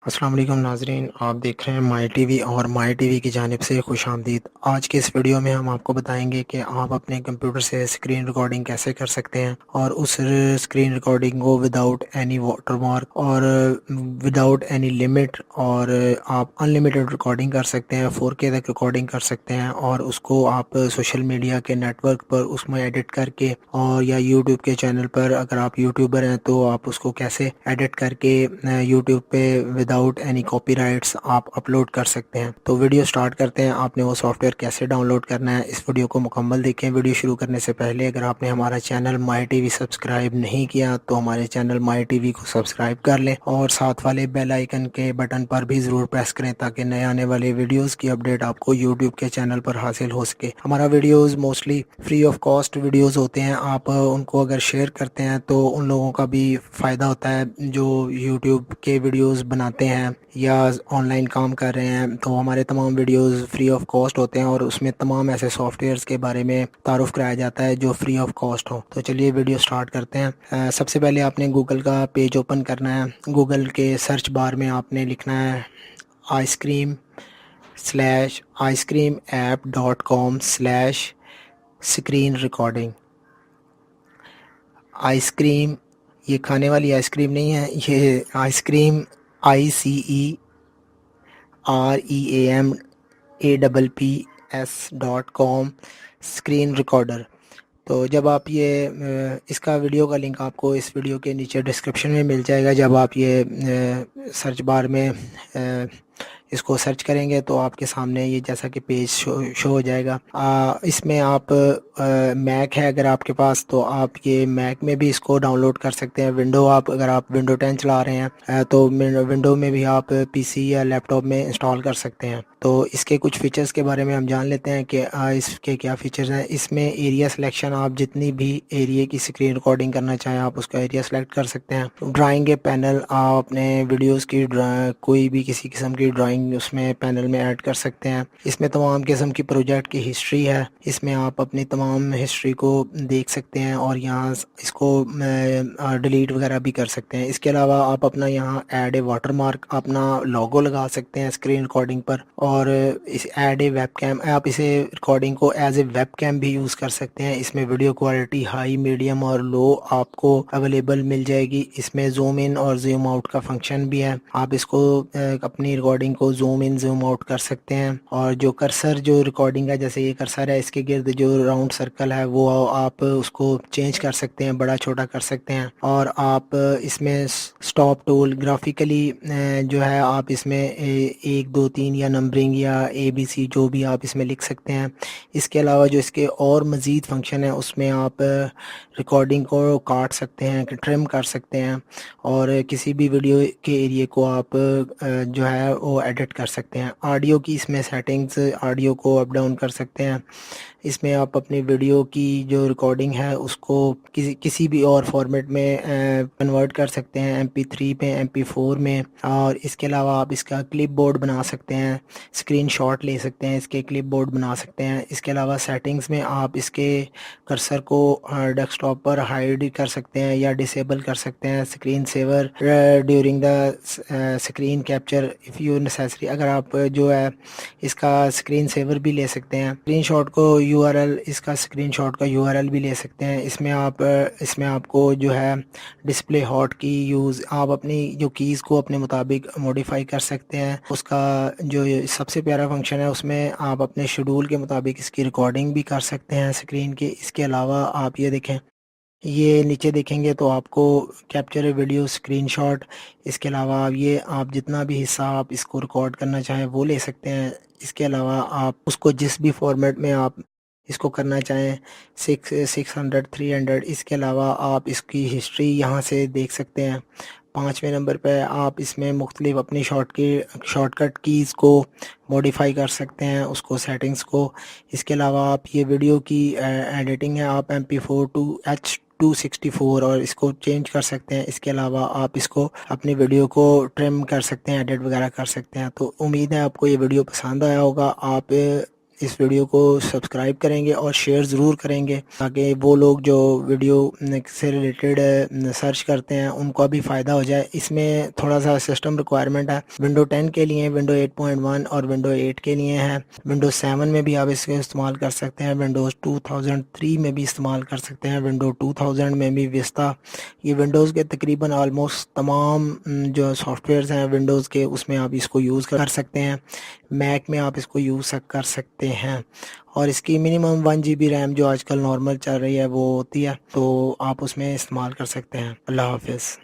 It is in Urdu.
السلام علیکم ناظرین، آپ دیکھ رہے ہیں مائی ٹی وی اور مائی ٹی وی کی جانب سے خوش آمدید۔ آج کے اس ویڈیو میں ہم آپ کو بتائیں گے کہ آپ اپنے کمپیوٹر سے اسکرین ریکارڈنگ کیسے کر سکتے ہیں، اور اس اسکرین ریکارڈنگ کو وداؤٹ اینی واٹر مارک اور وداؤٹ اینی لمٹ، اور آپ ان لمیٹڈ ریکارڈنگ کر سکتے ہیں، 4K تک ریکارڈنگ کر سکتے ہیں، اور اس کو آپ سوشل میڈیا کے نیٹ ورک پر اس میں ایڈٹ کر کے، اور یا یوٹیوب کے چینل پر اگر آپ یوٹیوبر ہیں تو آپ اس کو کیسے ایڈٹ کر کے یوٹیوب پہ وداؤٹ اینی کاپی رائٹس آپ اپلوڈ کر سکتے ہیں۔ تو ویڈیو سٹارٹ کرتے ہیں۔ آپ نے وہ سافٹ ویئر کیسے ڈاؤن لوڈ کرنا ہے، اس ویڈیو کو مکمل دیکھیں۔ ویڈیو شروع کرنے سے پہلے اگر آپ نے ہمارا چینل مائی ٹی وی سبسکرائب نہیں کیا تو ہمارے چینل مائی ٹی وی کو سبسکرائب کر لیں، اور ساتھ والے بیل آئیکن کے بٹن پر بھی ضرور پریس کریں تاکہ نئے آنے والے ویڈیوز کی اپڈیٹ آپ کو یوٹیوب کے چینل پر حاصل ہو سکے۔ ہمارا videos mostly free of cost videos ہوتے ہیں، آپ ان کو اگر شیئر کرتے ہیں تو ان لوگوں کا بھی فائدہ ہوتا ہے جو یوٹیوب کے ویڈیوز بناتے ہیں یا آن لائن کام کر رہے ہیں۔ تو ہمارے تمام ویڈیوز فری آف کاسٹ ہوتے ہیں، اور اس میں تمام ایسے سافٹ ویئرز کے بارے میں تعارف کرایا جاتا ہے جو فری آف کاسٹ ہو۔ تو چلیے ویڈیو سٹارٹ کرتے ہیں۔ سب سے پہلے آپ نے گوگل کا پیج اوپن کرنا ہے۔ گوگل کے سرچ بار میں آپ نے لکھنا ہے ice cream /ice-cream-app.com/ screen recording. Ice cream یہ کھانے والی آئس کریم نہیں ہے، یہ ice cream ICEREAMAPPS.com screen recorder. تو جب آپ یہ اس کا ویڈیو کا لنک آپ کو اس ویڈیو کے نیچے ڈسکرپشن میں مل جائے گا۔ جب آپ یہ سرچ بار میں اس کو سرچ کریں گے تو آپ کے سامنے یہ جیسا کہ پیج شو ہو جائے گا۔ اس میں آپ میک ہے اگر آپ کے پاس تو آپ یہ میک میں بھی اس کو ڈاؤن لوڈ کر سکتے ہیں۔ ونڈو اگر آپ ونڈو 10 چلا رہے ہیں تو ونڈو میں بھی آپ پی سی یا لیپ ٹاپ میں انسٹال کر سکتے ہیں۔ تو اس کے کچھ فیچرز کے بارے میں ہم جان لیتے ہیں کہ اس کے کیا فیچرز ہیں۔ اس میں ایریا سلیکشن، آپ جتنی بھی ایریا کی اسکرین ریکارڈنگ کرنا چاہیں آپ اس کا ایریا سلیکٹ کر سکتے ہیں۔ ڈرائنگ کے پینل، آپ اپنے ویڈیوز کی کوئی بھی کسی قسم کی ڈرائنگ اس میں پینل میں ایڈ کر سکتے ہیں۔ اس میں تمام قسم کی پروجیکٹ کی ہسٹری ہے، اس میں آپ اپنی تمام ہسٹری کو دیکھ سکتے ہیں، اور یہاں اس کو ڈیلیٹ وغیرہ بھی کر سکتے ہیں۔ اس کے علاوہ آپ اپنا یہاں ایڈ اے واٹر مارک، اپنا لوگو لگا سکتے ہیں اسکرین ریکارڈنگ پر، اور اس ایڈ اے ویب کیم، آپ اسے ریکارڈنگ کو ایز اے ویب کیم بھی یوز کر سکتے ہیں۔ اس میں ویڈیو کوالٹی ہائی، میڈیم اور لو آپ کو اویلیبل مل جائے گی۔ اس میں زوم ان اور زوم آؤٹ کا فنکشن بھی ہے، آپ اس کو اپنی ریکارڈنگ کو زوم ان زوم آؤٹ کر سکتے ہیں۔ اور جو کرسر جو ریکارڈنگ ہے، جیسے یہ کرسر ہے، اس کے گرد جو راؤنڈ سرکل ہے وہ آپ اس کو چینج کر سکتے ہیں، بڑا چھوٹا کر سکتے ہیں۔ اور آپ اس میں سٹاپ ٹول گرافیکلی جو ہے آپ اس میں 1 2 3 یا نمبرنگ یا ABC جو بھی آپ اس میں لکھ سکتے ہیں۔ اس کے علاوہ جو اس کے اور مزید فنکشن ہے اس میں آپ ریکارڈنگ کو کاٹ سکتے ہیں، ٹرم کر سکتے ہیں، اور کسی بھی ویڈیو کے ایریے کو آپ جو ہے وہ ایڈٹ کر سکتے ہیں۔ آڈیو کی اس میں سیٹنگز، آڈیو کو اپ ڈاؤن کر سکتے ہیں۔ اس میں آپ اپنی ویڈیو کی جو ریکارڈنگ ہے اس کو کسی بھی اور فارمیٹ میں کنورٹ کر سکتے ہیں، MP3 پہ، MP4 میں۔ اور اس کے علاوہ آپ اس کا کلپ بورڈ بنا سکتے ہیں، اسکرین شاٹ لے سکتے ہیں، اس کے کلپ بورڈ بنا سکتے ہیں۔ اس کے علاوہ سیٹنگز میں آپ اس کے کرسر کو ڈیسک ٹاپ پر ہائڈ کر سکتے ہیں یا ڈسیبل کر سکتے ہیں۔ Screen saver during the screen capture if you necessary, اگر آپ جو ہے اس کا اسکرین سیور بھی لے سکتے ہیں۔ اسکرین شاٹ کو URL، اس کا اسکرین شاٹ کا URL بھی لے سکتے ہیں۔ اس میں آپ کو جو ہے ڈسپلے ہاٹ کی یوز، آپ اپنی جو کیز کو اپنے مطابق موڈیفائی کر سکتے ہیں۔ اس کا جو سب سے پیارا فنکشن ہے اس میں آپ اپنے شیڈول کے مطابق اس کی ریکارڈنگ بھی کر سکتے ہیں اسکرین کی۔ اس کے علاوہ آپ یہ دیکھیں، یہ نیچے دیکھیں گے تو آپ کو کیپچر ویڈیو اسکرین شاٹ، اس کے علاوہ آپ جتنا بھی حصہ آپ اس کو ریکارڈ کرنا چاہیں وہ لے سکتے ہیں۔ اس کے علاوہ آپ اس کو جس بھی فارمیٹ میں آپ اس کو کرنا چاہیں، 600 300، اس کے علاوہ آپ اس کی ہسٹری یہاں سے دیکھ سکتے ہیں۔ 5ویں نمبر پہ آپ اس میں مختلف اپنی شارٹ کٹ کیز کو موڈیفائی کر سکتے ہیں، اس کو سیٹنگز کو۔ اس کے علاوہ آپ یہ ویڈیو کی ایڈیٹنگ ہے، آپ MP4 to H264 اور اس کو چینج کر سکتے ہیں۔ اس کے علاوہ آپ اس کو اپنی ویڈیو کو ٹرم کر سکتے ہیں، ایڈٹ وغیرہ کر سکتے ہیں۔ تو امید ہے آپ کو یہ ویڈیو پسند آیا ہوگا۔ آپ اس ویڈیو کو سبسکرائب کریں گے اور شیئر ضرور کریں گے تاکہ وہ لوگ جو ویڈیو سے ریلیٹڈ سرچ کرتے ہیں ان کو بھی فائدہ ہو جائے۔ اس میں تھوڑا سا سسٹم ریکوائرمنٹ ہے، ونڈو 10 کے لیے، ونڈو 8.1 اور ونڈو 8 کے لیے ہے۔ ونڈو 7 میں بھی آپ اس کو استعمال کر سکتے ہیں، ونڈوز 2003 میں بھی استعمال کر سکتے ہیں، ونڈو 2000 میں بھی، وستا، یہ ونڈوز کے تقریباً آلموسٹ تمام جو سافٹ ویئرز ہیں ونڈوز کے اس میں آپ اس کو یوز کر سکتے ہیں۔ میک میں آپ اس کو یوز کر سکتے ہیں، اور اس کی منیمم 1 GB ریم جو آج کل نارمل چل رہی ہے وہ ہوتی ہے، تو آپ اس میں استعمال کر سکتے ہیں۔ اللہ حافظ۔